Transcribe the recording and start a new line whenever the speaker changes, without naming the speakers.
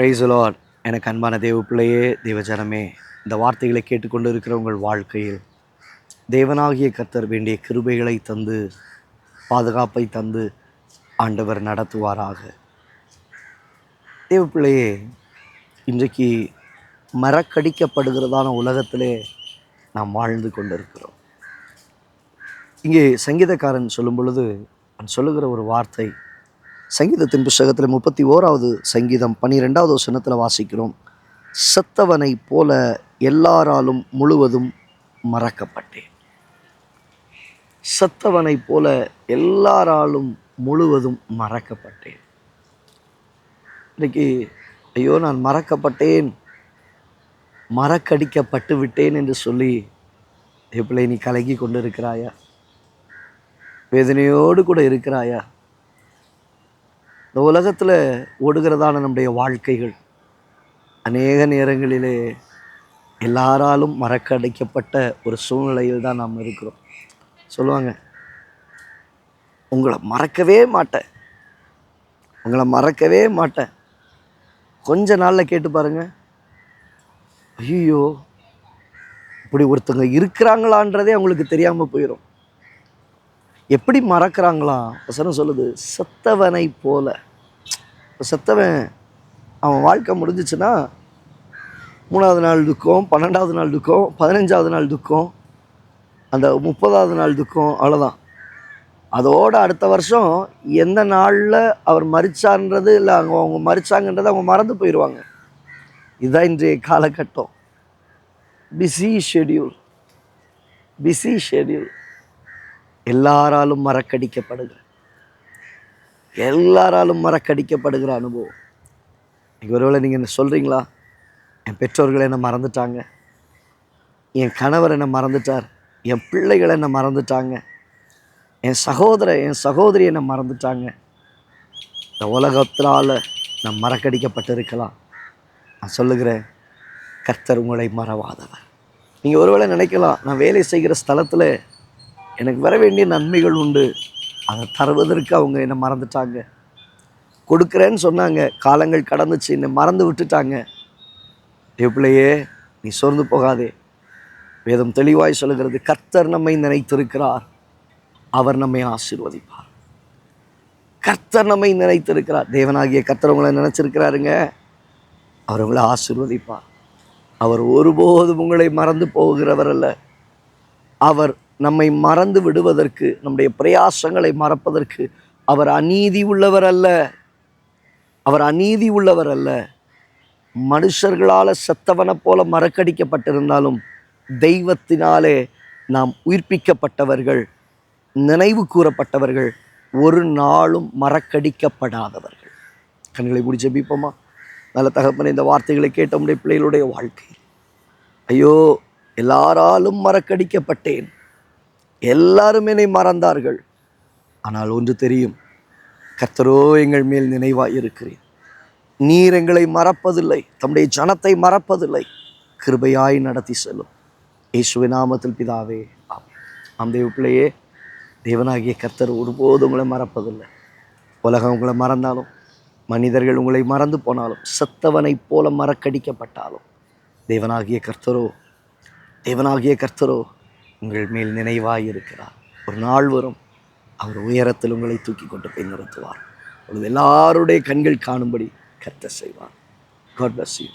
Praise the Lord. எனக்கு அன்பான தேவ பிள்ளையே, தேவஜனமே, இந்த வார்த்தைகளை கேட்டுக்கொண்டு இருக்கிற உங்கள் வாழ்க்கையில் தேவனாகிய கர்த்தர் வேண்டிய கிருபைகளை தந்து பாதுகாப்பை தந்து ஆண்டவர் நடத்துவாராக. தேவ பிள்ளையே, இன்றைக்கு மறக்கடிக்கப்படுகிறதான உலகத்திலே நாம் வாழ்ந்து கொண்டிருக்கிறோம். இங்கே சங்கீதக்காரன் சொல்லும் பொழுது அவன் சொல்லுகிற ஒரு வார்த்தை, சங்கீதத்தின் புஸ்தகத்தில் 31வது சங்கீதம் 12வது வசனத்தில் வாசிக்கிறோம். செத்தவனை போல எல்லாராலும் முழுவதும் மறக்கப்பட்டேன். செத்தவனை போல எல்லாராலும் முழுவதும் மறக்கப்பட்டேன். இன்னைக்கு ஐயோ நான் மறக்கப்பட்டேன், மறக்கடிக்கப்பட்டு விட்டேன் என்று சொல்லி எப்படி நீ கலங்கி கொண்டு இருக்கிறாயா? வேதனையோடு கூட இருக்கிறாயா? இந்த உலகத்தில் ஓடுகிறதான நம்முடைய வாழ்க்கைகள் அநேக நேரங்களிலே எல்லாராலும் மறக்கடிக்கப்பட்ட ஒரு சூழ்நிலையில் தான் நாம் இருக்கிறோம். சொல்லுவாங்க, உங்களை மறக்கவே மாட்டேன், உங்களை மறக்கவே மாட்டேன். கொஞ்ச நாளில் கேட்டு பாருங்க, ஐயோ இப்படி ஒருத்தங்க இருக்கிறாங்களான்றதே அவங்களுக்கு தெரியாமல் போயிடும். எப்படி மறக்கிறாங்களாம்? வசனம் சொல்லுது, செத்தவனை போல. செத்தவன் அவன் வாழ்க்கை முடிஞ்சிச்சுன்னா 3வது நாள் துக்கம், 12வது நாள் துக்கம், 15வது நாள் துக்கம், அந்த 30வது நாள் துக்கம், அவ்வளோதான். அதோடு அடுத்த வருஷம் எந்த நாளில் அவர் மரிச்சார்ன்றது இல்லை அவங்க மரிச்சாங்கன்றதை அவங்க மறந்து போயிடுவாங்க. இதுதான் இன்றைய காலகட்டம். Busy schedule. எல்லாராலும் மறக்கடிக்கப்படுகிற அனுபவம். ஒருவேளை நீங்கள் என்ன சொல்கிறீங்களா, என் பெற்றோர்கள் என்னை மறந்துட்டாங்க, என் கணவர் என்னை மறந்துட்டார், என் பிள்ளைகள் என்னை மறந்துட்டாங்க, என் சகோதரி என்னை மறந்துட்டாங்க. இந்த உலகத்தினால் நான் மறக்கடிக்கப்பட்டு இருக்கலாம். நான் சொல்லுகிறேன், கர்த்தர் உங்களை மறவாதவர். நீங்கள் ஒருவேளை நினைக்கலாம், நான் வேலை செய்கிற ஸ்தலத்தில் எனக்கு வர வேண்டிய நன்மைகள் உண்டு, அதை தருவதற்கு அவங்க என்னை மறந்துட்டாங்க. கொடுக்குறேன்னு சொன்னாங்க, காலங்கள் கடந்துச்சு, என்னை மறந்து விட்டுட்டாங்க. பிள்ளையே, நீ சோர்ந்து போகாதே. வேதம் தெளிவாய் சொல்லுகிறது, கர்த்தர் நம்மை நினைத்திருக்கிறார், அவர் நம்மை ஆசீர்வதிப்பார். கர்த்தர் நம்மை நினைத்திருக்கிறார். தேவனாகிய கர்த்தர் உங்களை நினைச்சிருக்கிறாருங்க. அவர் உங்களை ஆசீர்வதிப்பார். அவர் ஒருபோதும் உங்களை மறந்து போகிறவர் அல்ல. அவர் நம்மை மறந்து விடுவதற்கு, நம்முடைய பிரயாசங்களை மறப்பதற்கு அவர் அநீதி உள்ளவர் அல்ல. மனுஷர்களால் செத்தவனை போல மறக்கடிக்கப்பட்டிருந்தாலும் தெய்வத்தினாலே நாம் உயிர்ப்பிக்கப்பட்டவர்கள், நினைவு கூறப்பட்டவர்கள், ஒரு நாளும் மறக்கடிக்கப்படாதவர்கள். கண்களை மூடி ஜெபிப்போமா? நல்ல தகப்பனே, இந்த வார்த்தைகளை கேட்ட நம்முடைய பிள்ளைகளுடைய வாழ்க்கை, ஐயோ எல்லாராலும் மறக்கடிக்கப்பட்டேன், எல்லாரும் என்னை மறந்தார்கள். ஆனால் ஒன்று தெரியும், கர்த்தரோ எங்கள் மேல் நினைவாய் இருக்கிறேன். நீர் எங்களை மறப்பதில்லை, தம்முடைய ஜனத்தை மறப்பதில்லை. கிருபையாய் நடத்தி செல்லும். இயேசுவின் நாமத்தில் பிதாவே, ஆமென். ஆம் தேவ பிள்ளையே, தேவனாகிய கர்த்தர் ஒருபோதும் உங்களை மறப்பதில்லை. உலகம் உங்களை மறந்தாலும், மனிதர்கள் உங்களை மறந்து போனாலும், செத்தவனை போல மறக்கடிக்கப்பட்டாலும், தேவனாகிய கர்த்தரோ உங்கள் மேல் நினைவாய் இருக்கிறார். ஒரு நாள் வரும், அவர் உயரத்தில் உங்களை தூக்கி கொண்டு போய் நிறுத்துவார். அப்பொழுது எல்லாருடைய கண்கள் காணும்படி கர்த்தர் செய்வார். God bless you.